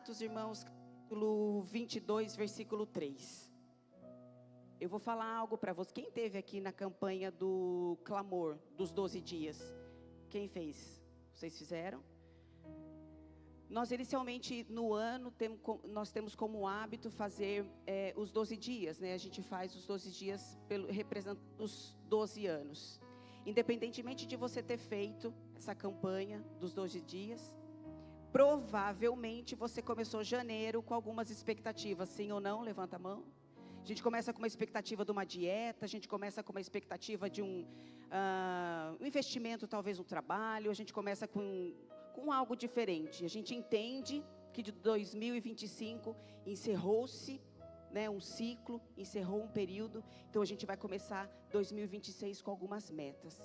Atos, irmãos, capítulo 22, versículo 3. Eu vou falar algo para você. Quem esteve aqui na campanha do clamor dos 12 dias? Quem fez? Vocês fizeram? Nós inicialmente no ano nós temos como hábito fazer os 12 dias, né? A gente faz os 12 dias representando os 12 anos. Independentemente de você ter feito essa campanha dos 12 dias, provavelmente você começou janeiro com algumas expectativas, sim ou não? Levanta a mão. A gente começa com uma expectativa de uma dieta, a gente começa com uma expectativa de um investimento, talvez um trabalho, a gente começa com algo diferente. A gente entende que de 2025 encerrou-se, né, um ciclo, encerrou um período, então a gente vai começar 2026 com algumas metas.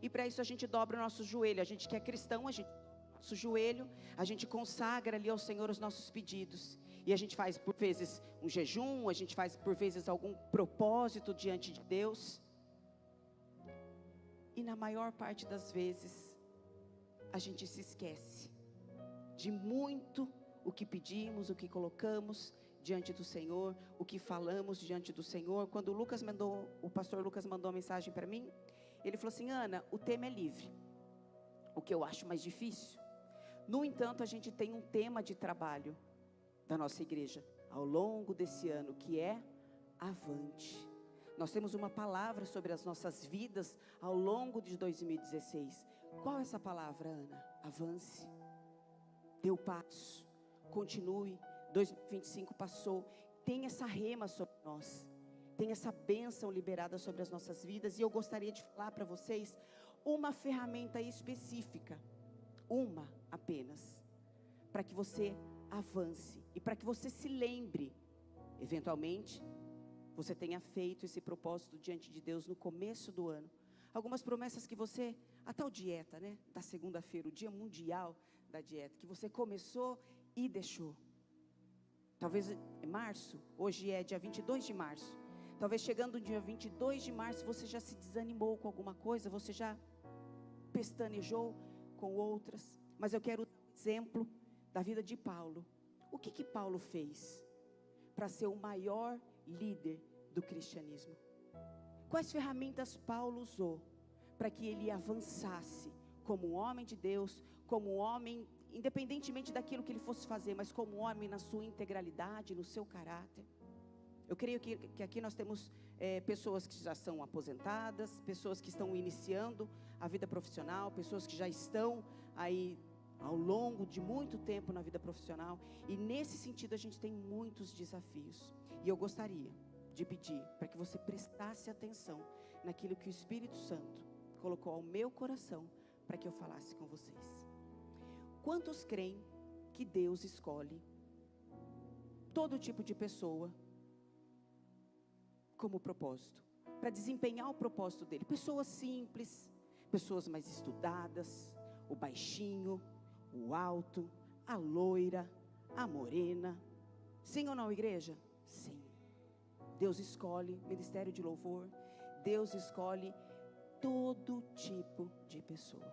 E para isso a gente dobra o nosso joelho, a gente que é cristão, a gente nosso joelho, a gente consagra ali ao Senhor os nossos pedidos. E a gente faz por vezes um jejum, a gente faz por vezes algum propósito diante de Deus. E na maior parte das vezes, a gente se esquece de muito o que pedimos, o que colocamos diante do Senhor, o que falamos diante do Senhor. Quando o pastor Lucas mandou uma mensagem para mim, ele falou assim: Ana, o tema é livre, o que eu acho mais difícil. No entanto, a gente tem um tema de trabalho da nossa igreja ao longo desse ano, que é avante. Nós temos uma palavra sobre as nossas vidas ao longo de 2016. Qual é essa palavra, Ana? Avance, dê o passo, continue. 2025 passou, tem essa rema sobre nós, tem essa bênção liberada sobre as nossas vidas. E eu gostaria de falar para vocês uma ferramenta específica, uma apenas, para que você avance e para que você se lembre, eventualmente, você tenha feito esse propósito diante de Deus no começo do ano. Algumas promessas que você, a tal dieta, né, da segunda-feira, o dia mundial da dieta, que você começou e deixou. Talvez é março, hoje é dia 22 de março. Talvez chegando no dia 22 de março você já se desanimou com alguma coisa, você já pestanejou com outras. Mas eu quero dar um exemplo da vida de Paulo. O que Paulo fez para ser o maior líder do cristianismo? Quais ferramentas Paulo usou para que ele avançasse como um homem de Deus, como um homem, independentemente daquilo que ele fosse fazer, mas como um homem na sua integralidade, no seu caráter? Eu creio que aqui nós temos pessoas que já são aposentadas, pessoas que estão iniciando a vida profissional, pessoas que já estão aí ao longo de muito tempo na vida profissional. E nesse sentido a gente tem muitos desafios. E eu gostaria de pedir para que você prestasse atenção naquilo que o Espírito Santo colocou ao meu coração para que eu falasse com vocês. Quantos creem que Deus escolhe todo tipo de pessoa como propósito, para desempenhar o propósito dele? Pessoas simples, pessoas mais estudadas, o baixinho, o alto, a loira, a morena. Sim ou não, igreja? Sim. Deus escolhe ministério de louvor, Deus escolhe todo tipo de pessoa.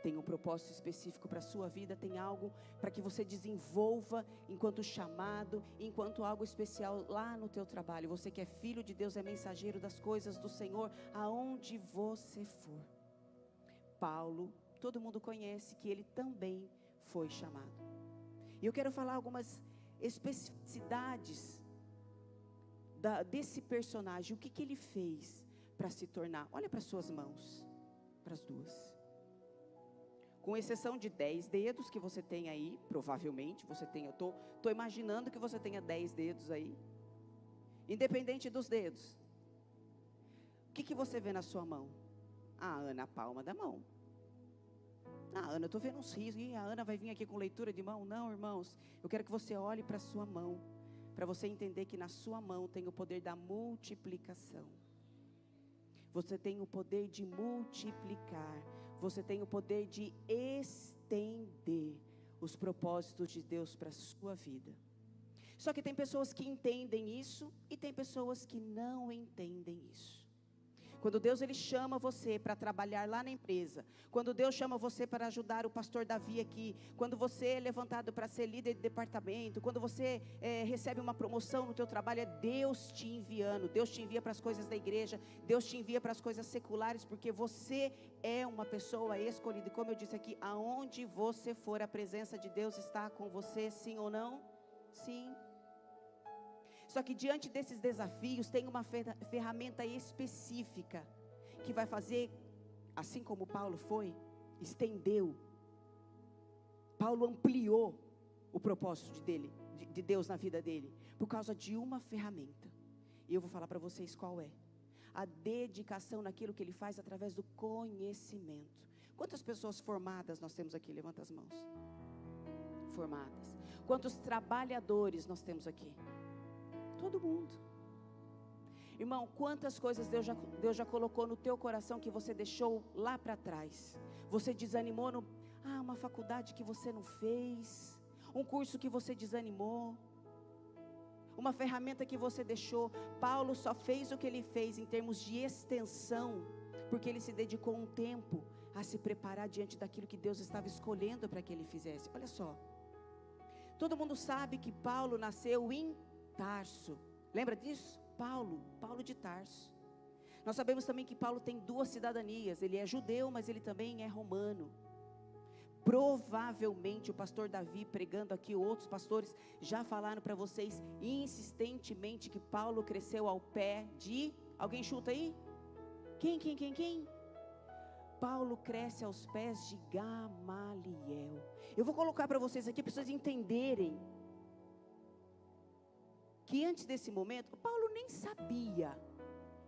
Tem um propósito específico para a sua vida, tem algo para que você desenvolva enquanto chamado, enquanto algo especial lá no teu trabalho. Você que é filho de Deus, é mensageiro das coisas do Senhor, aonde você for. Paulo, todo mundo conhece que ele também foi chamado. E eu quero falar algumas especificidades desse personagem, o que ele fez para se tornar. Olha para as suas mãos, para as duas. Com exceção de 10 dedos que você tem aí, provavelmente você tem, eu estou imaginando que você tenha 10 dedos aí. Independente dos dedos. O que você vê na sua mão? Ah, Ana, a palma da mão. Ah, Ana, eu estou vendo uns rios, e a Ana vai vir aqui com leitura de mão. Não, irmãos, eu quero que você olhe para a sua mão, para você entender que na sua mão tem o poder da multiplicação. Você tem o poder de multiplicar, você tem o poder de estender os propósitos de Deus para a sua vida. Só que tem pessoas que entendem isso e tem pessoas que não entendem isso. Quando Deus ele chama você para trabalhar lá na empresa, quando Deus chama você para ajudar o pastor Davi aqui, quando você é levantado para ser líder de departamento, quando você recebe uma promoção no teu trabalho, é Deus te enviando. Deus te envia para as coisas da igreja, Deus te envia para as coisas seculares, porque você é uma pessoa escolhida. E como eu disse aqui, aonde você for, a presença de Deus está com você, sim ou não? Sim. Só que diante desses desafios, tem uma ferramenta específica, que vai fazer, assim como Paulo foi, estendeu. Paulo ampliou o propósito de Deus na vida dele, por causa de uma ferramenta. E eu vou falar para vocês qual é. A dedicação naquilo que ele faz através do conhecimento. Quantas pessoas formadas nós temos aqui? Levanta as mãos. Formadas. Quantos trabalhadores nós temos aqui? Todo mundo. Irmão, quantas coisas Deus já colocou no teu coração que você deixou lá para trás. Você desanimou uma faculdade que você não fez, um curso que você desanimou, uma ferramenta que você deixou. Paulo só fez o que ele fez em termos de extensão, porque ele se dedicou um tempo a se preparar diante daquilo que Deus estava escolhendo para que ele fizesse. Olha só, todo mundo sabe que Paulo nasceu em Tarso. Lembra disso? Paulo de Tarso. Nós sabemos também que Paulo tem duas cidadanias. Ele é judeu, mas ele também é romano. Provavelmente o pastor Davi, pregando aqui, outros pastores já falaram para vocês insistentemente que Paulo cresceu ao pé de... Alguém chuta aí? Quem? Paulo cresce aos pés de Gamaliel. Eu vou colocar para vocês aqui, para vocês entenderem que antes desse momento, Paulo nem sabia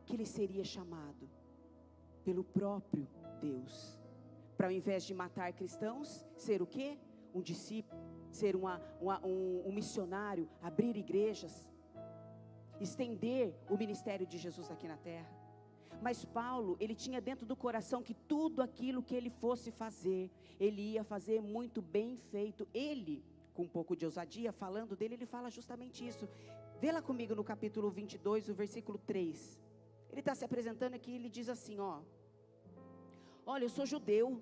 que ele seria chamado pelo próprio Deus, para ao invés de matar cristãos, ser o quê? Um discípulo, ser um missionário, abrir igrejas, estender o ministério de Jesus aqui na terra. Mas Paulo, ele tinha dentro do coração que tudo aquilo que ele fosse fazer, ele ia fazer muito bem feito. Ele, com um pouco de ousadia, falando dele, ele fala justamente isso. Vê lá comigo no capítulo 22, o versículo 3. Ele está se apresentando aqui, ele diz assim, olha, eu sou judeu,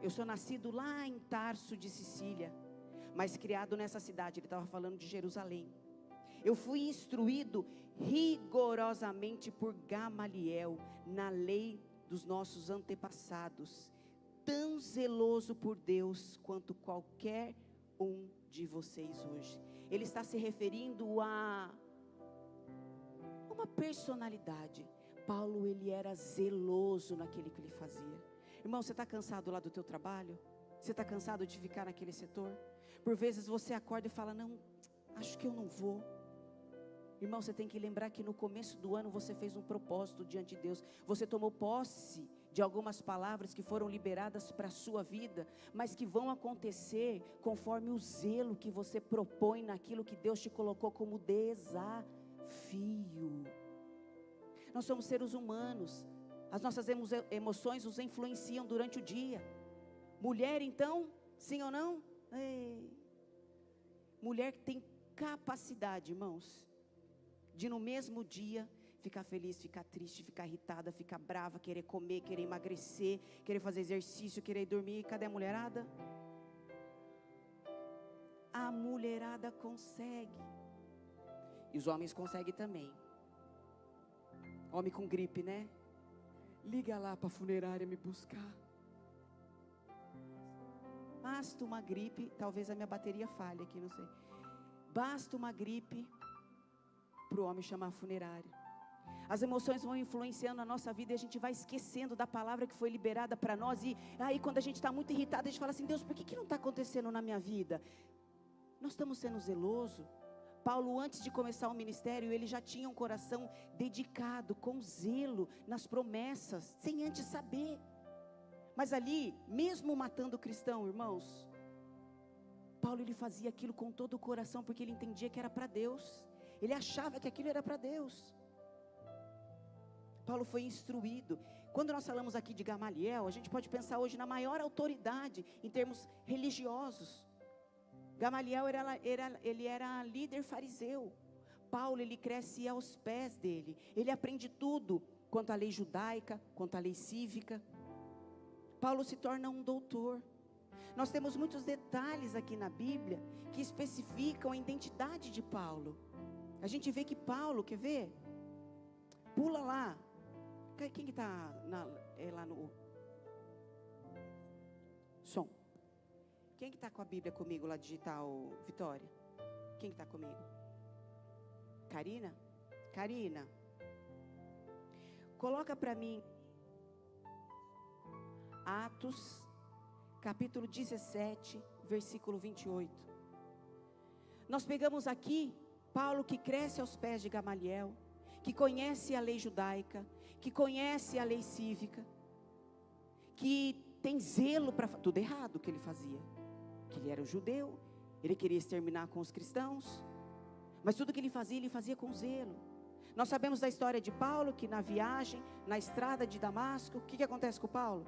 eu sou nascido lá em Tarso de Sicília, mas criado nessa cidade. Ele estava falando de Jerusalém. Eu fui instruído rigorosamente por Gamaliel, na lei dos nossos antepassados, tão zeloso por Deus quanto qualquer um de vocês hoje. Ele está se referindo a uma personalidade. Paulo, ele era zeloso naquilo que ele fazia. Irmão, você está cansado lá do teu trabalho? Você está cansado de ficar naquele setor? Por vezes você acorda e fala, não, acho que eu não vou. Irmão, você tem que lembrar que no começo do ano você fez um propósito diante de Deus. Você tomou posse de algumas palavras que foram liberadas para a sua vida, mas que vão acontecer conforme o zelo que você propõe naquilo que Deus te colocou como desafio. Nós somos seres humanos, as nossas emoções nos influenciam durante o dia. Mulher então, sim ou não? Mulher que tem capacidade, irmãos, de no mesmo dia ficar feliz, ficar triste, ficar irritada, ficar brava, querer comer, querer emagrecer, querer fazer exercício, querer dormir. Cadê a mulherada? A mulherada consegue. E os homens conseguem também. Homem com gripe, né? Liga lá para a funerária me buscar. Basta uma gripe, talvez a minha bateria falhe aqui, não sei. Basta uma gripe para o homem chamar a funerária. As emoções vão influenciando a nossa vida e a gente vai esquecendo da palavra que foi liberada para nós. E aí quando a gente está muito irritado, a gente fala assim, Deus, por que não está acontecendo na minha vida? Nós estamos sendo zelosos. Paulo, antes de começar o ministério, ele já tinha um coração dedicado, com zelo, nas promessas, sem antes saber. Mas ali, mesmo matando o cristão, irmãos, Paulo, ele fazia aquilo com todo o coração, porque ele entendia que era para Deus. Ele achava que aquilo era para Deus. Paulo foi instruído. Quando nós falamos aqui de Gamaliel, a gente pode pensar hoje na maior autoridade em termos religiosos. Gamaliel ele era líder fariseu. Paulo, ele cresce aos pés dele. Ele aprende tudo quanto à lei judaica, quanto à lei cívica. Paulo se torna um doutor. Nós temos muitos detalhes aqui na Bíblia que especificam a identidade de Paulo. A gente vê que Paulo, quer ver? Pula lá. Quem que está lá no som? Quem que está com a Bíblia comigo lá digital, Vitória? Quem que está comigo? Karina? Karina. Coloca para mim Atos, capítulo 17, versículo 28. Nós pegamos aqui Paulo, que cresce aos pés de Gamaliel, que conhece a lei judaica, que conhece a lei cívica, que tem zelo para tudo errado que ele fazia, que ele era judeu, ele queria exterminar com os cristãos, mas tudo que ele fazia com zelo. Nós sabemos da história de Paulo, que na viagem, na estrada de Damasco, o que acontece com Paulo?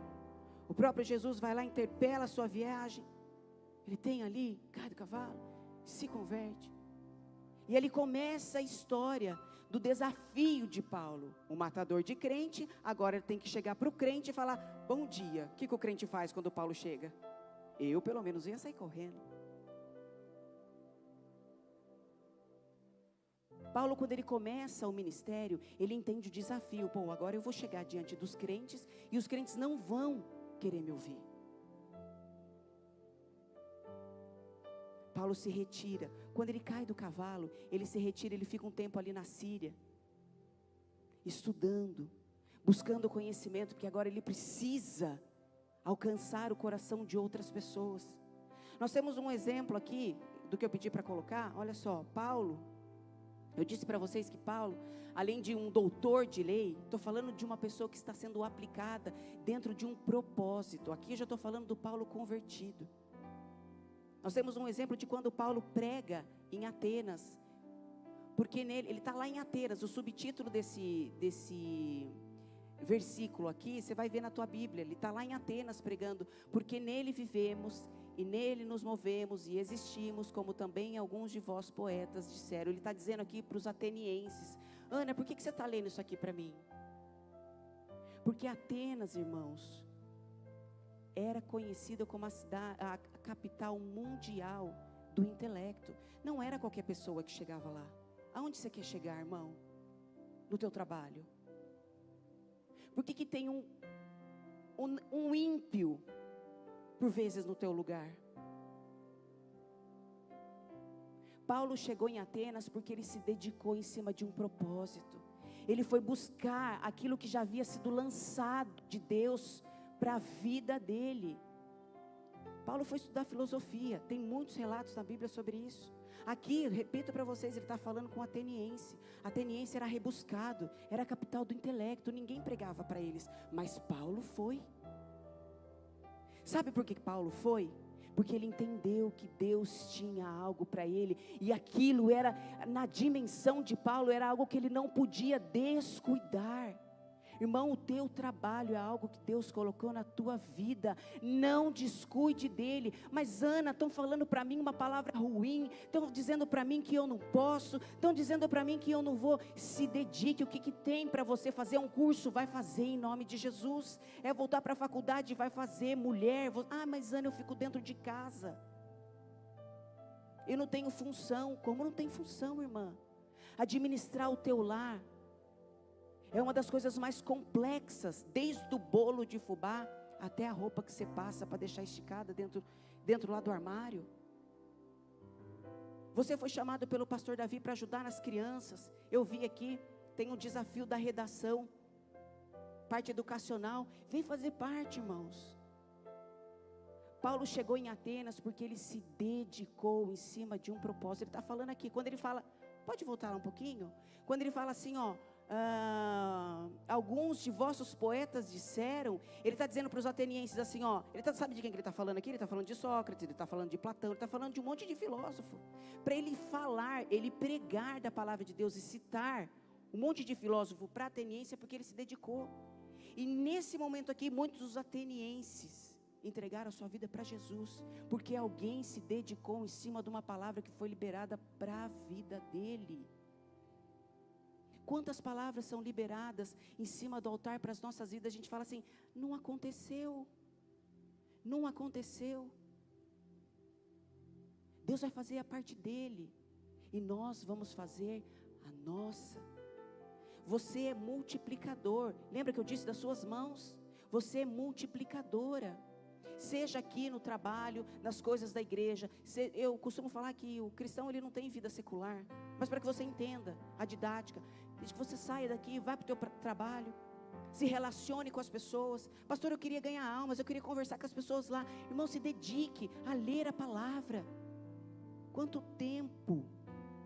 O próprio Jesus vai lá, interpela a sua viagem, ele tem ali, cai do cavalo, se converte, e ele começa a história do desafio de Paulo, um matador de crente. Agora ele tem que chegar para o crente e falar, bom dia. O que o crente faz quando Paulo chega? Eu pelo menos ia sair correndo. Paulo, quando ele começa o ministério, ele entende o desafio. Pô, agora eu vou chegar diante dos crentes e os crentes não vão querer me ouvir. Paulo se retira. Quando ele cai do cavalo, ele se retira, ele fica um tempo ali na Síria, estudando, buscando conhecimento, porque agora ele precisa alcançar o coração de outras pessoas. Nós temos um exemplo aqui, do que eu pedi para colocar. Olha só, Paulo, eu disse para vocês que Paulo, além de um doutor de lei, estou falando de uma pessoa que está sendo aplicada dentro de um propósito. Aqui eu já estou falando do Paulo convertido. Nós temos um exemplo de quando Paulo prega em Atenas, porque nele, ele está lá em Atenas, o subtítulo desse versículo aqui, você vai ver na tua Bíblia, ele está lá em Atenas pregando, porque nele vivemos, e nele nos movemos, e existimos, como também alguns de vós poetas disseram. Ele está dizendo aqui para os atenienses, Ana, por que você está lendo isso aqui para mim? Porque Atenas, irmãos, era conhecida como a capital mundial do intelecto. Não era qualquer pessoa que chegava lá. Aonde você quer chegar, irmão? No teu trabalho? Por que tem um ímpio, por vezes, no teu lugar? Paulo chegou em Atenas porque ele se dedicou em cima de um propósito. Ele foi buscar aquilo que já havia sido lançado de Deus para a vida dele. Paulo foi estudar filosofia, tem muitos relatos na Bíblia sobre isso. Aqui, repito para vocês, ele está falando com ateniense. Ateniense era rebuscado, era a capital do intelecto, ninguém pregava para eles, mas Paulo foi. Sabe por que Paulo foi? Porque ele entendeu que Deus tinha algo para ele, e aquilo era, na dimensão de Paulo, era algo que ele não podia descuidar. Irmão, o teu trabalho é algo que Deus colocou na tua vida, não descuide dele. Mas Ana, estão falando para mim uma palavra ruim, estão dizendo para mim que eu não posso, estão dizendo para mim que eu não vou. Se dedique, o que tem para você fazer? Um curso, vai fazer em nome de Jesus. É voltar para a faculdade, vai fazer. Mulher, mas Ana, eu fico dentro de casa, eu não tenho função. Como não tem função, irmã? Administrar o teu lar é uma das coisas mais complexas, desde o bolo de fubá até a roupa que você passa para deixar esticada dentro lá do armário. Você foi chamado pelo pastor Davi para ajudar nas crianças. Eu vi aqui, tem o desafio da redação, parte educacional. Vem fazer parte, irmãos. Paulo chegou em Atenas porque ele se dedicou em cima de um propósito. Ele está falando aqui, quando ele fala, pode voltar lá um pouquinho? Quando ele fala assim, alguns de vossos poetas disseram, ele está dizendo para os atenienses assim, sabe de quem que ele está falando aqui? Ele está falando de Sócrates, ele está falando de Platão, ele está falando de um monte de filósofo, para ele falar, ele pregar da palavra de Deus e citar um monte de filósofo para ateniense, porque ele se dedicou. E nesse momento aqui, muitos dos atenienses entregaram a sua vida para Jesus, porque alguém se dedicou em cima de uma palavra que foi liberada para a vida dele. quantas palavras são liberadas em cima do altar para as nossas vidas, a gente fala assim, não aconteceu, não aconteceu. Deus vai fazer a parte dele, e nós vamos fazer a nossa. Você é multiplicador, lembra que eu disse das suas mãos? Você é multiplicadora, seja aqui no trabalho, nas coisas da igreja. Eu costumo falar que o cristão ele não tem vida secular, mas para que você entenda a didática, desde que você saia daqui, vá para o teu trabalho, se relacione com as pessoas. Pastor, eu queria ganhar almas, eu queria conversar com as pessoas lá. Irmão, se dedique a ler a palavra. Quanto tempo,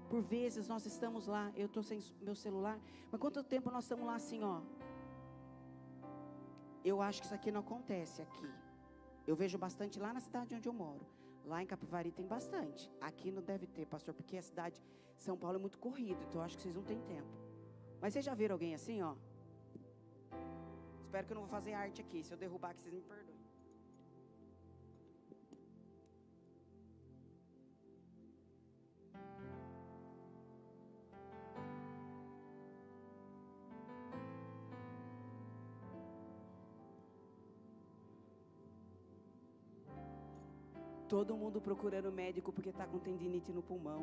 por vezes nós estamos lá, eu estou sem meu celular, mas quanto tempo nós estamos lá assim, ó. Eu acho que isso aqui não acontece aqui. Eu vejo bastante lá na cidade onde eu moro. Lá em Capivari tem bastante. Aqui não deve ter, pastor, porque a cidade São Paulo é muito corrida, então eu acho que vocês não têm tempo. Mas vocês já viram alguém assim, ó? Espero que eu não vou fazer arte aqui. Se eu derrubar aqui, vocês me perdoem. Todo mundo procurando médico porque está com tendinite no pulmão.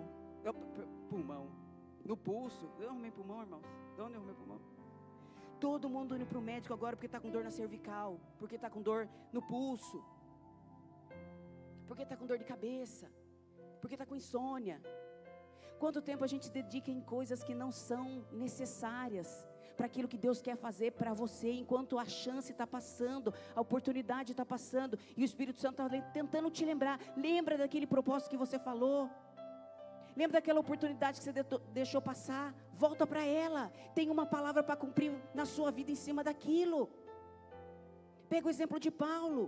No pulso. Eu arrumei pulmão, irmãos? De onde eu arrumei pulmão? Todo mundo indo para o médico agora porque está com dor na cervical, porque está com dor no pulso, porque está com dor de cabeça, porque está com insônia. Quanto tempo a gente dedica em coisas que não são necessárias para aquilo que Deus quer fazer para você, enquanto a chance está passando, a oportunidade está passando, e o Espírito Santo está tentando te lembrar. Lembra daquele propósito que você falou? Lembra daquela oportunidade que você deixou passar? Volta para ela. Tem uma palavra para cumprir na sua vida em cima daquilo. Pega o exemplo de Paulo.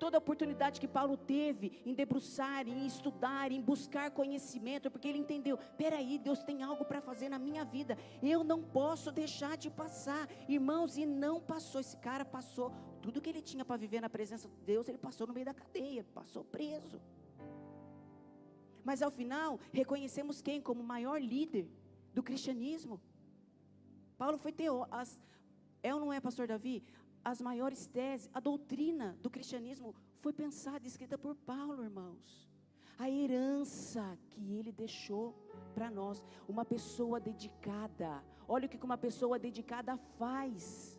Toda a oportunidade que Paulo teve em debruçar, em estudar, em buscar conhecimento, porque ele entendeu, peraí, Deus tem algo para fazer na minha vida, eu não posso deixar de passar, irmãos, e não passou. Esse cara passou, tudo que ele tinha para viver na presença de Deus, ele passou no meio da cadeia, passou preso. Mas ao final, reconhecemos quem como o maior líder do cristianismo? Paulo foi teólogo. É ou não é, pastor Davi? As maiores teses, a doutrina do cristianismo foi pensada e escrita por Paulo, irmãos. A herança que ele deixou para nós, uma pessoa dedicada. Olha o que uma pessoa dedicada faz.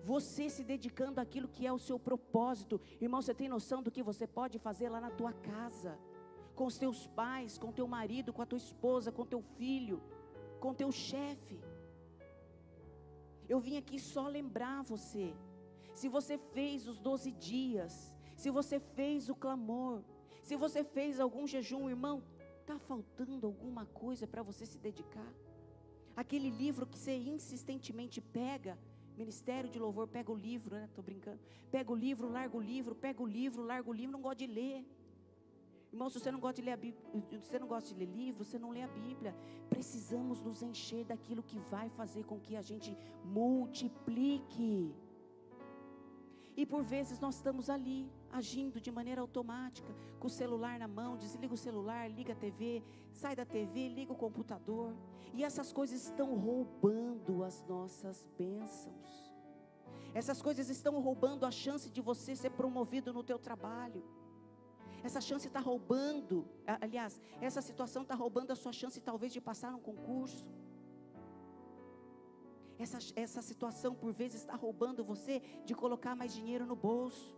Você se dedicando àquilo que é o seu propósito. Irmão, você tem noção do que você pode fazer lá na tua casa? Com os teus pais, com teu marido, com a tua esposa, com teu filho, com teu chefe. Eu vim aqui só lembrar você. Se você fez os 12 dias, se você fez o clamor, se você fez algum jejum, irmão, está faltando alguma coisa para você se dedicar? Aquele livro que você insistentemente pega, Ministério de Louvor, pega o livro, né? Estou brincando. Pega o livro, larga o livro, pega o livro, larga o livro, não gosta de ler. Irmão, se você não gosta de ler a Bíblia, você não gosta de ler livro, você não lê a Bíblia. Precisamos nos encher daquilo que vai fazer com que a gente multiplique. E por vezes nós estamos ali, agindo de maneira automática, com o celular na mão, desliga o celular, liga a TV, sai da TV, liga o computador. E essas coisas estão roubando as nossas bênçãos. Essas coisas estão roubando a chance de você ser promovido no teu trabalho. Essa chance está roubando, aliás, essa situação está roubando a sua chance talvez de passar num concurso. Essa situação por vezes está roubando você de colocar mais dinheiro no bolso.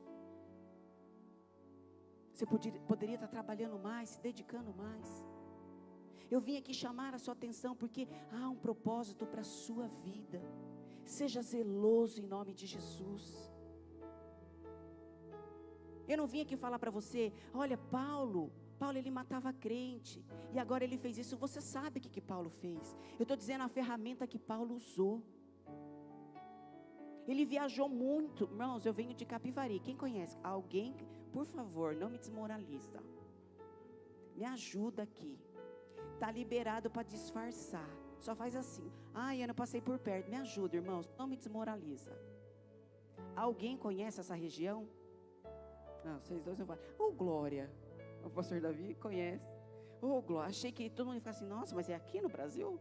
Você poderia estar trabalhando mais, se dedicando mais. Eu vim aqui chamar a sua atenção porque há um propósito para a sua vida. Seja zeloso em nome de Jesus. Eu não vim aqui falar para você, olha, Paulo ele matava crente, e agora ele fez isso. Você sabe o que Paulo fez. Eu estou dizendo a ferramenta que Paulo usou. Ele viajou muito. Irmãos, eu venho de Capivari, quem conhece? Alguém, por favor, não me desmoraliza. Me ajuda aqui. Está liberado para disfarçar. Só faz assim, eu não passei por perto. Me ajuda, irmãos, não me desmoraliza. Alguém conhece essa região? Não, vocês dois não falam. Glória, o pastor Davi conhece. Oh, Glória, achei que todo mundo ia ficar assim, nossa, mas é aqui no Brasil?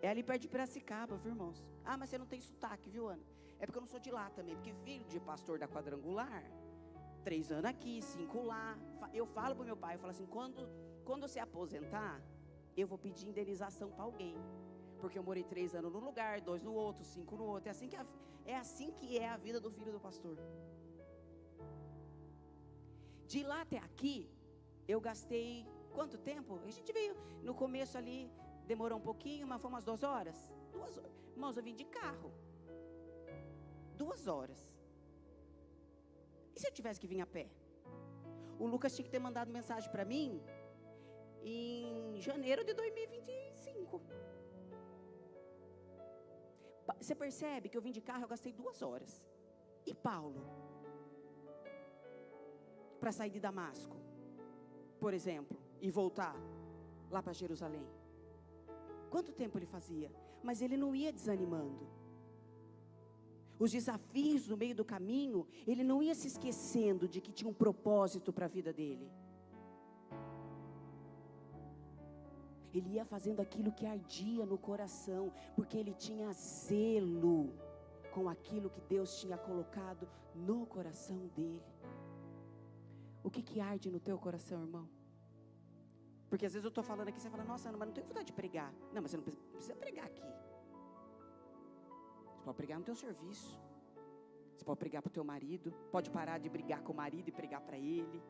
É ali perto de Piracicaba, viu, irmãos? Ah, mas você não tem sotaque, viu, Ana? É porque eu não sou de lá também, porque filho de pastor da Quadrangular, 3 anos aqui, 5 lá. Eu falo pro meu pai, eu falo assim, quando você aposentar, eu vou pedir indenização para alguém. Porque eu morei 3 anos num lugar, 2 no outro, 5 no outro. É assim que é a vida do filho do pastor. De lá até aqui, eu gastei quanto tempo? A gente veio no começo ali, demorou um pouquinho, mas foi umas 2 horas. 2 horas. Irmãos, eu vim de carro. 2 horas. E se eu tivesse que vir a pé? O Lucas tinha que ter mandado mensagem para mim em janeiro de 2025. Você percebe que eu vim de carro, eu gastei 2 horas. E Paulo? Para sair de Damasco, por exemplo, e voltar lá para Jerusalém. Quanto tempo ele fazia? Mas ele não ia desanimando. Os desafios no meio do caminho, ele não ia se esquecendo de que tinha um propósito para a vida dele. Ele ia fazendo aquilo que ardia no coração, porque ele tinha zelo com aquilo que Deus tinha colocado no coração dele. O que arde no teu coração, irmão? Porque às vezes eu estou falando aqui, você fala, nossa, Ana, mas não tenho vontade de pregar. Não, mas você não precisa pregar aqui. Você pode pregar no teu serviço. Você pode pregar para o teu marido. Pode parar de brigar com o marido e pregar para ele.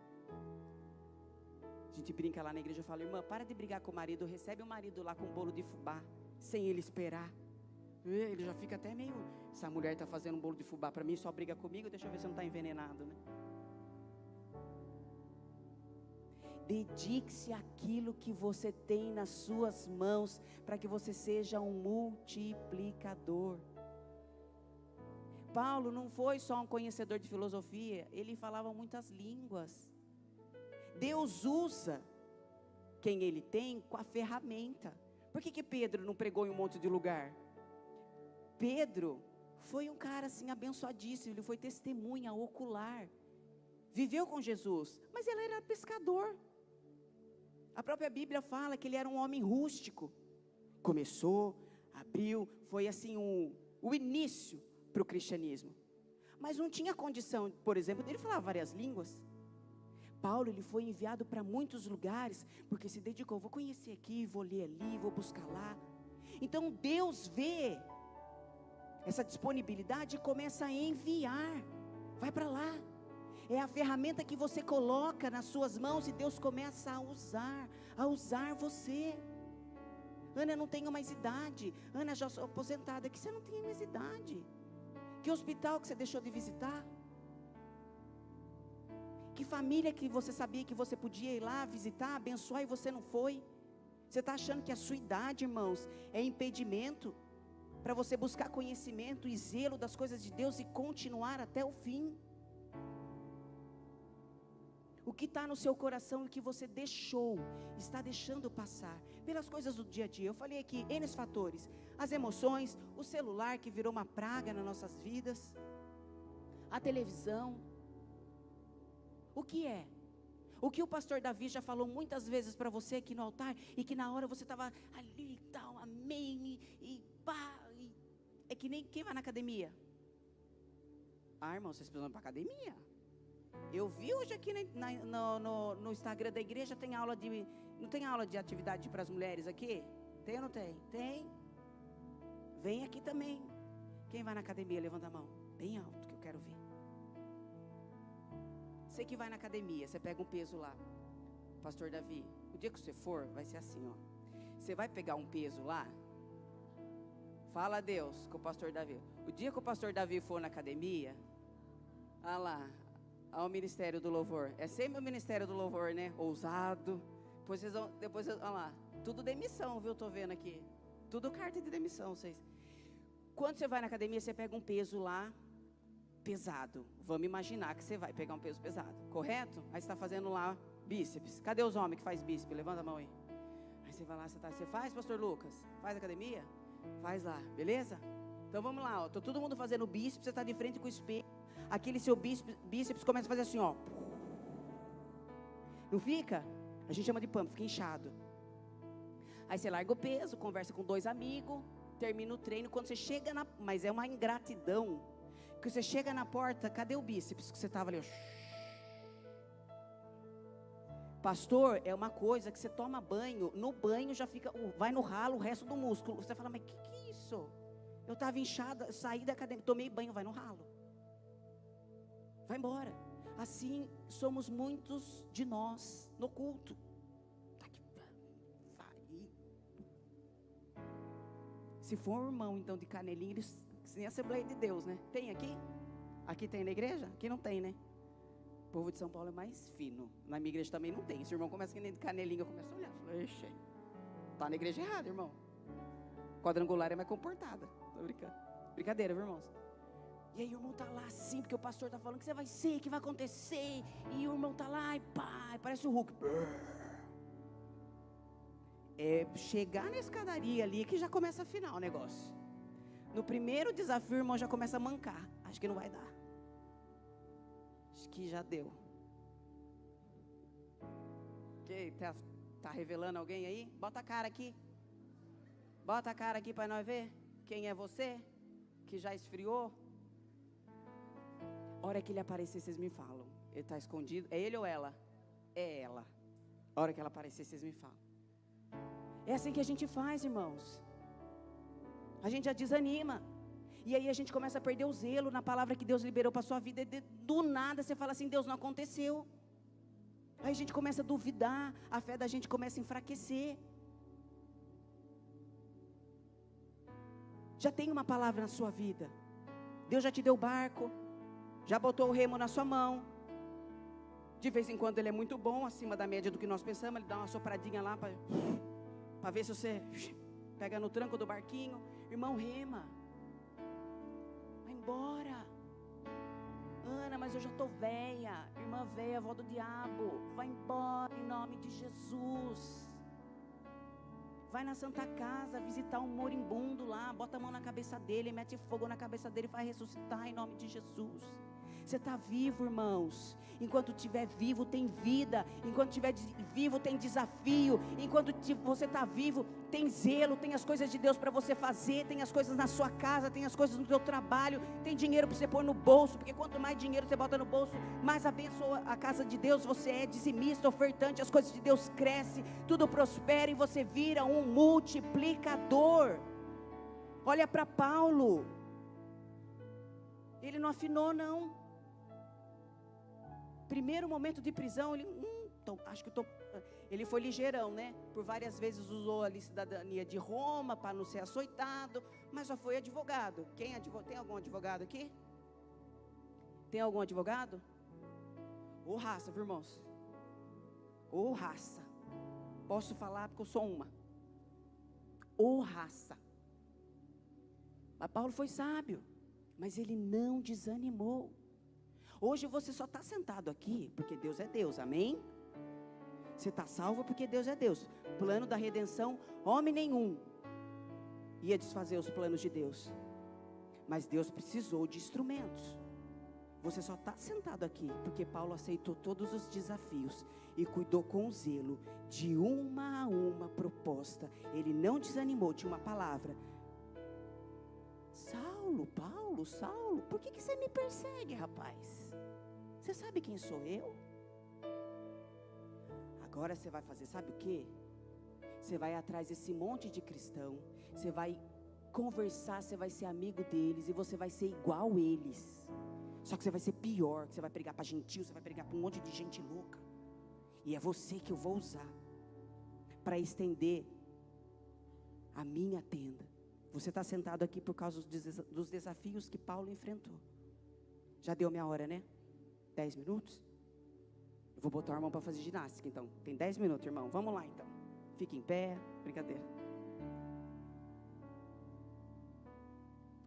A gente brinca lá na igreja, eu falo, irmã, para de brigar com o marido. Recebe o marido lá com um bolo de fubá, sem ele esperar. Ele já fica até meio, essa mulher está fazendo um bolo de fubá para mim, só briga comigo, deixa eu ver se não está envenenado, né? Dedique-se àquilo que você tem nas suas mãos, para que você seja um multiplicador. Paulo não foi só um conhecedor de filosofia, ele falava muitas línguas. Deus usa quem ele tem com a ferramenta. Por que Pedro não pregou em um monte de lugar? Pedro foi um cara assim abençoadíssimo, ele foi testemunha ocular. Viveu com Jesus, mas ele era pescador. A própria Bíblia fala que ele era um homem rústico. Começou, abriu, foi assim o início para o cristianismo. Mas não tinha condição, por exemplo, dele falar várias línguas. Paulo, ele foi enviado para muitos lugares, porque se dedicou, vou conhecer aqui, vou ler ali, vou buscar lá. Então Deus vê essa disponibilidade e começa a enviar. Vai para lá. É a ferramenta que você coloca nas suas mãos e Deus começa a usar você. Ana, eu não tenho mais idade. Ana, já sou aposentada. Que você não tem mais idade. Que hospital que você deixou de visitar? Que família que você sabia que você podia ir lá visitar, abençoar e você não foi? Você está achando que a sua idade, irmãos, é impedimento para você buscar conhecimento e zelo das coisas de Deus e continuar até o fim? O que está no seu coração e o que você está deixando passar, pelas coisas do dia a dia. Eu falei aqui, N fatores, as emoções, o celular que virou uma praga nas nossas vidas, a televisão. O que é? O que o pastor Davi já falou muitas vezes para você aqui no altar, e que na hora você estava ali e tal, amém, e pá, é que nem quem vai na academia. Ah, irmão, vocês precisam ir para a academia. Eu vi hoje aqui no Instagram da igreja, não tem aula de atividade para as mulheres aqui? Tem ou não tem? Tem. Vem aqui também. Quem vai na academia, levanta a mão. Bem alto, que eu quero ver. Você que vai na academia, você pega um peso lá. Pastor Davi, o dia que você for, vai ser assim, ó. Você vai pegar um peso lá. Fala a Deus com o pastor Davi. O dia que o pastor Davi for na academia, olha lá. Ao Ministério do Louvor. É sempre o Ministério do Louvor, né? Ousado. Depois, olha lá. Tudo demissão, viu? Tô vendo aqui. Tudo carta de demissão, vocês. Quando você vai na academia, você pega um peso lá, pesado. Vamos imaginar que você vai pegar um peso pesado, correto? Aí você está fazendo lá bíceps. Cadê os homens que faz bíceps? Levanta a mão aí. Aí você vai lá, você faz, pastor Lucas? Faz academia? Faz lá, beleza? Então vamos lá, ó. Tô todo mundo fazendo bíceps, você está de frente com o espelho. Aquele seu bíceps começa a fazer assim, ó. Não fica? A gente chama de pump, fica inchado. Aí você larga o peso, conversa com 2 amigos, termina o treino. Quando você chega mas é uma ingratidão, que você chega na porta, cadê o bíceps que você estava ali? Pastor, é uma coisa que você toma banho, no banho já fica, vai no ralo o resto do músculo. Você fala, mas que é isso? Eu estava inchada, saí da academia, tomei banho, vai no ralo. Vai embora. Assim somos muitos de nós no culto. Se for um irmão então de canelinha, eles nem Assembleia de Deus, né? Tem aqui? Aqui tem na igreja? Aqui não tem, né? O povo de São Paulo é mais fino. Na minha igreja também não tem. Se o irmão começa que nem de canelinha, eu começo a olhar. Ixi, tá na igreja errada, irmão. Quadrangular é mais comportada. Tô brincando. Brincadeira, viu, irmãos? E aí o irmão tá lá assim, porque o pastor tá falando que você vai ser, que vai acontecer. E o irmão tá lá e pá, parece o Hulk. É chegar na escadaria ali que já começa a afinar o negócio. No primeiro desafio o irmão já começa a mancar. Acho que não vai dar. Acho que já deu. Tá revelando alguém aí? Bota a cara aqui. Bota a cara aqui para nós ver. Quem é você? Que já esfriou? A hora que ele aparecer, vocês me falam. Ele está escondido. É ele ou ela? É ela. A hora que ela aparecer, vocês me falam. É assim que a gente faz, irmãos. A gente já desanima. E aí a gente começa a perder o zelo na palavra que Deus liberou para a sua vida. E do nada você fala assim, Deus, não aconteceu. Aí a gente começa a duvidar. A fé da gente começa a enfraquecer. Já tem uma palavra na sua vida. Deus já te deu o barco. Já botou o remo na sua mão. De vez em quando ele é muito bom, acima da média do que nós pensamos. Ele dá uma sopradinha lá para ver se você pega no tranco do barquinho. Irmão, rema. Vai embora. Ana, mas eu já estou velha. Irmã velha, avó do diabo. Vai embora em nome de Jesus. Vai na Santa Casa visitar um moribundo lá. Bota a mão na cabeça dele, mete fogo na cabeça dele e vai ressuscitar em nome de Jesus. Você está vivo, irmãos. Enquanto estiver vivo, tem vida. Enquanto estiver vivo, tem desafio. Enquanto você está vivo, tem zelo. Tem as coisas de Deus para você fazer. Tem as coisas na sua casa. Tem as coisas no seu trabalho. Tem dinheiro para você pôr no bolso. Porque quanto mais dinheiro você bota no bolso, mais abençoa a casa de Deus. Você é dizimista, ofertante. As coisas de Deus crescem. Tudo prospera e você vira um multiplicador. Olha para Paulo. Ele não afinou, não. Primeiro momento de prisão, ele foi ligeirão, né? Por várias vezes usou ali cidadania de Roma para não ser açoitado, mas só foi advogado. Tem algum advogado aqui? Tem algum advogado? Ô raça, viu, irmãos? Ô raça. Posso falar porque eu sou uma. Ô raça. Mas Paulo foi sábio, mas ele não desanimou. Hoje você só está sentado aqui porque Deus é Deus, amém? Você está salvo porque Deus é Deus. Plano da redenção, homem nenhum ia desfazer os planos de Deus. Mas Deus precisou de instrumentos. Você só está sentado aqui porque Paulo aceitou todos os desafios e cuidou com zelo de uma a uma proposta. Ele não desanimou, tinha uma palavra. Saulo, por que você me persegue, rapaz? Você sabe quem sou eu? Agora você vai fazer, sabe o quê? Você vai atrás desse monte de cristão, você vai conversar, você vai ser amigo deles e você vai ser igual eles. Só que você vai ser pior, que você vai pregar para gentil, você vai pregar para um monte de gente louca. E é você que eu vou usar para estender a minha tenda. Você está sentado aqui por causa dos desafios que Paulo enfrentou. Já deu minha hora, né? 10 minutos? Eu vou botar o irmão para fazer ginástica, então. Tem 10 minutos, irmão. Vamos lá, então. Fique em pé. Brincadeira.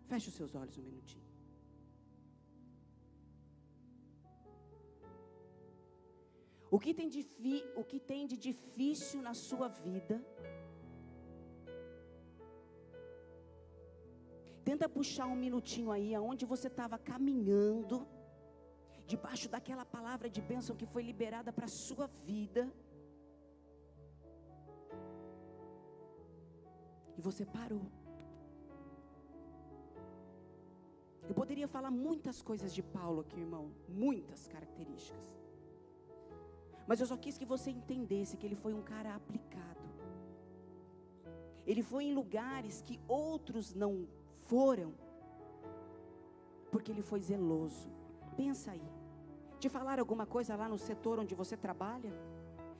Feche os seus olhos um minutinho. O que tem de difícil na sua vida? Tenta puxar um minutinho aí, aonde você estava caminhando, debaixo daquela palavra de bênção que foi liberada para a sua vida. E você parou. Eu poderia falar muitas coisas de Paulo aqui, irmão. Muitas características. Mas eu só quis que você entendesse que ele foi um cara aplicado. Ele foi em lugares que outros não foram. Porque ele foi zeloso. Pensa aí. Te falaram alguma coisa lá no setor onde você trabalha?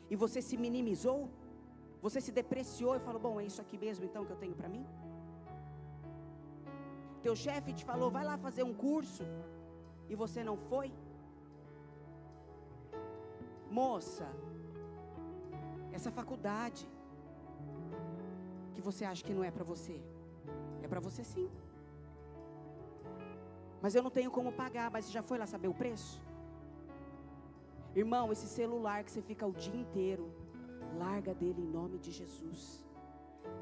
E você se minimizou? Você se depreciou e falou, bom, é isso aqui mesmo então que eu tenho para mim? Teu chefe te falou, vai lá fazer um curso, e você não foi? Moça, essa faculdade, que você acha que não é para você, é para você sim. Mas eu não tenho como pagar, mas você já foi lá saber o preço? Irmão, esse celular que você fica o dia inteiro, larga dele em nome de Jesus.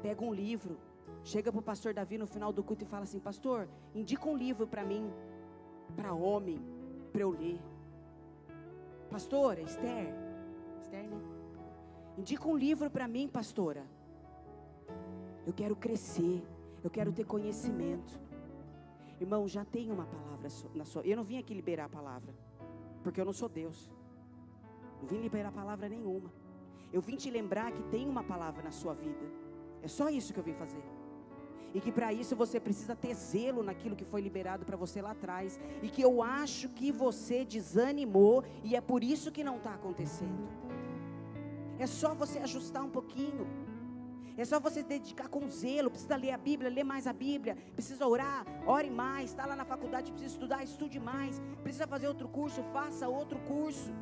Pega um livro, chega para o pastor Davi no final do culto e fala assim, pastor, indica um livro para mim, para homem, para eu ler. Pastora, Esther, né? Indica um livro para mim, pastora. Eu quero crescer, eu quero ter conhecimento. Irmão, já tem uma palavra na sua. Eu não vim aqui liberar a palavra, porque eu não sou Deus. Não vim liberar palavra nenhuma. Eu vim te lembrar que tem uma palavra na sua vida. É só isso que eu vim fazer. E que para isso você precisa ter zelo naquilo que foi liberado para você lá atrás. E que eu acho que você desanimou e é por isso que não está acontecendo. É só você ajustar um pouquinho. É só você se dedicar com zelo. Precisa ler a Bíblia, ler mais a Bíblia. Precisa orar, ore mais. Está lá na faculdade, precisa estudar, estude mais. Precisa fazer outro curso, faça outro curso.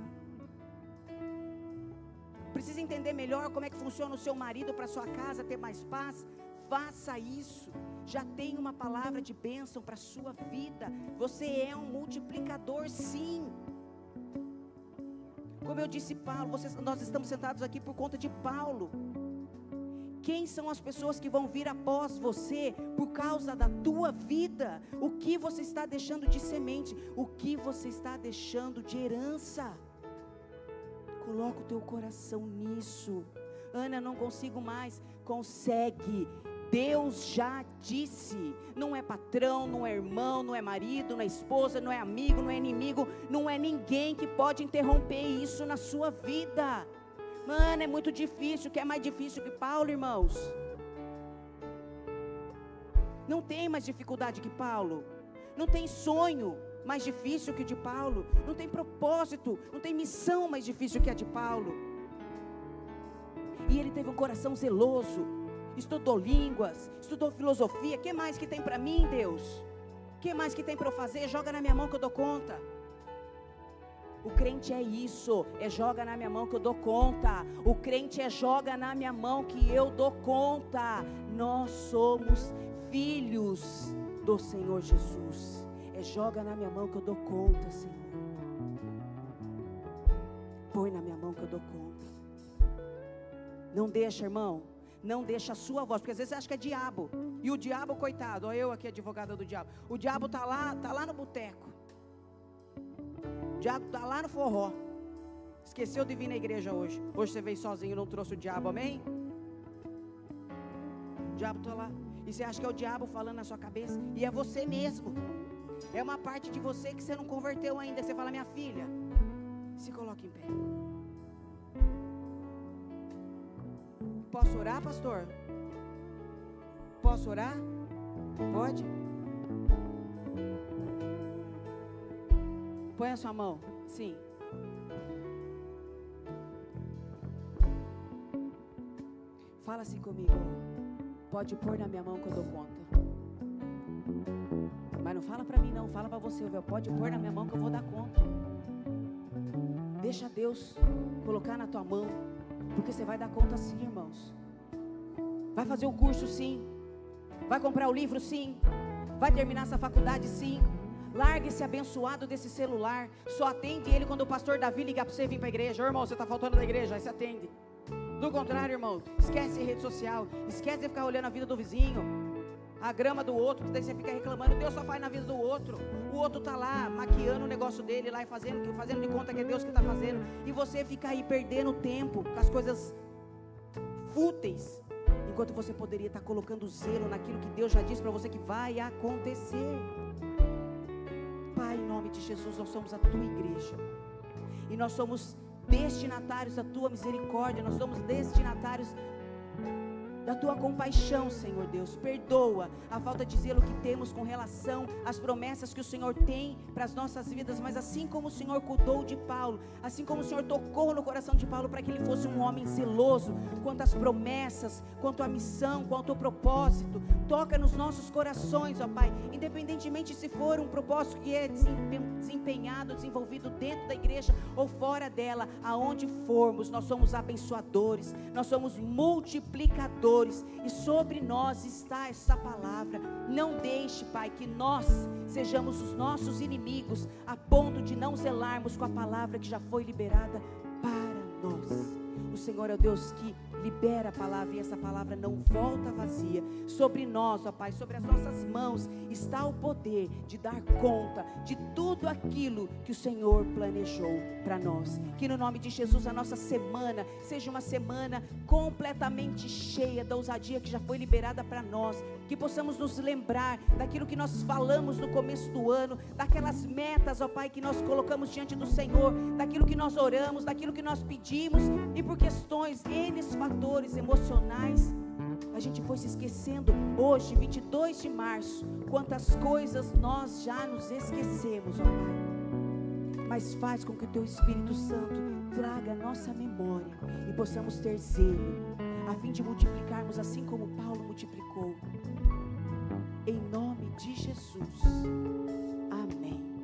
Precisa entender melhor como é que funciona o seu marido para sua casa, ter mais paz. Faça isso. Já tem uma palavra de bênção para a sua vida. Você é um multiplicador, sim. Como eu disse, Paulo, nós estamos sentados aqui por conta de Paulo. Quem são as pessoas que vão vir após você por causa da tua vida? O que você está deixando de semente? O que você está deixando de herança? Coloca o teu coração nisso. Ana, não consigo mais. Consegue. Deus já disse. Não é patrão, não é irmão, não é marido, não é esposa, não é amigo, não é inimigo. Não é ninguém que pode interromper isso na sua vida. Mano, é muito difícil. O que é mais difícil que Paulo, irmãos? Não tem mais dificuldade que Paulo. Não tem sonho mais difícil que o de Paulo. Não tem propósito, não tem missão mais difícil que a de Paulo. E ele teve um coração zeloso. Estudou línguas, estudou filosofia. O que mais que tem para mim, Deus? O que mais que tem para eu fazer? Joga na minha mão que eu dou conta. O crente é isso, é joga na minha mão que eu dou conta. O crente é joga na minha mão que eu dou conta. Nós somos filhos do Senhor Jesus. É joga na minha mão que eu dou conta, Senhor. Põe na minha mão que eu dou conta. Não deixa, irmão. Não deixa a sua voz, porque às vezes você acha que é diabo. E o diabo, coitado, olha eu aqui, advogada do diabo. O diabo está lá no boteco. O diabo está lá no forró. Esqueceu de vir na igreja hoje. Hoje você veio sozinho e não trouxe o diabo, amém? O diabo está lá. E você acha que é o diabo falando na sua cabeça. E é você mesmo. É uma parte de você que você não converteu ainda. Você fala, minha filha, se coloque em pé. Posso orar, pastor? Posso orar? Pode? Põe a sua mão. Sim. Fala assim comigo. Pode pôr na minha mão que eu dou conta. Mas não fala pra mim não, fala pra você. Pode pôr na minha mão que eu vou dar conta. Deixa Deus colocar na tua mão. Porque você vai dar conta sim, irmãos. Vai fazer o curso sim. Vai comprar o livro sim. Vai terminar essa faculdade sim. Larga esse abençoado desse celular. Só atende ele quando o pastor Davi ligar para você vir para a igreja. Ô, irmão, você está faltando na igreja, aí você atende. Do contrário, irmão, esquece rede social. Esquece de ficar olhando a vida do vizinho, a grama do outro, que daí você fica reclamando. Deus só faz na vida do outro. O outro está lá maquiando o negócio dele lá e fazendo de conta que é Deus que está fazendo. E você fica aí perdendo tempo com as coisas fúteis. enquanto você poderia estar colocando zelo naquilo que Deus já disse para você que vai acontecer. Pai, em nome de Jesus, nós somos a tua igreja, e nós somos destinatários da tua misericórdia, nós somos destinatários da tua compaixão, Senhor Deus. Perdoa a falta de zelo que temos com relação às promessas que o Senhor tem para as nossas vidas, mas assim como o Senhor cuidou de Paulo, assim como o Senhor tocou no coração de Paulo para que ele fosse um homem zeloso quanto às promessas, quanto à missão, quanto ao propósito, toca nos nossos corações, ó Pai, independentemente se for um propósito que é desempenhado, desenvolvido dentro da igreja ou fora dela, aonde formos, nós somos abençoadores, nós somos multiplicadores, e sobre nós está essa palavra. Não deixe, Pai, que nós sejamos os nossos inimigos, a ponto de não zelarmos com a palavra que já foi liberada para nós. O Senhor é o Deus que libera a palavra, e essa palavra não volta vazia. Sobre nós, ó Pai, sobre as nossas mãos está o poder de dar conta de tudo aquilo que o Senhor planejou para nós. Que no nome de Jesus a nossa semana seja uma semana completamente cheia da ousadia que já foi liberada para nós. Que possamos nos lembrar daquilo que nós falamos no começo do ano, daquelas metas, ó Pai, que nós colocamos diante do Senhor, daquilo que nós oramos, daquilo que nós pedimos, e por questões, N fatores emocionais, a gente foi se esquecendo. Hoje, 22 de março, quantas coisas nós já nos esquecemos, ó Pai. Mas faz com que o Teu Espírito Santo traga a nossa memória e possamos ter zelo, a fim de multiplicarmos assim como Paulo multiplicou. Em nome de Jesus. Amém.